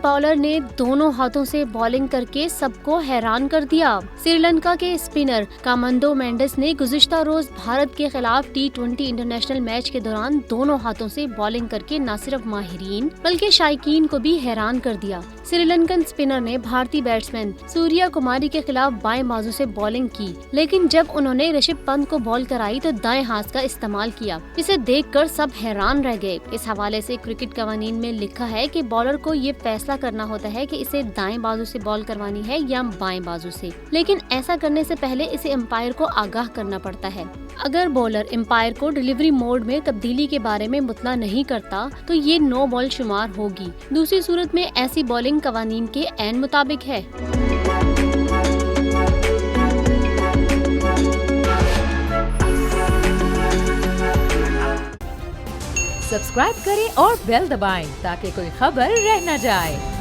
Bowler ने दोनों हाथों से बॉलिंग करके सबको हैरान कर दिया। श्रीलंका के स्पिनर कामंदो मेंडिस ने गुज़िश्ता रोज भारत के खिलाफ T20 इंटरनेशनल मैच के दौरान दोनों हाथों से बॉलिंग करके न सिर्फ माहिरीन बल्कि शायकीन को भी हैरान कर दिया। श्रीलंकन स्पिनर ने भारतीय बैट्समैन सूर्या कुमारी के खिलाफ बाएं बाजू से बॉलिंग की, लेकिन जब उन्होंने ऋषभ पंत को बॉल कराई तो दाएं हाथ का इस्तेमाल किया। इसे देखकर सब हैरान रह गए। इस हवाले से क्रिकेट कवानीन में लिखा है कि बॉलर को ये फैसला करना होता है कि इसे दाएं बाजू से बॉल करवानी है या बाएं बाजू से, लेकिन ऐसा करने से पहले इसे एम्पायर को आगाह करना पड़ता है। अगर बॉलर एम्पायर को डिलीवरी मोड में तब्दीली के बारे में मुतला नहीं करता तो ये नो बॉल शुमार होगी। दूसरी सूरत में ऐसी बॉलिंग कवानीन के ऐन मुताबिक है। सब्सक्राइब करें और बेल दबाएं ताकि कोई खबर रह न जाए।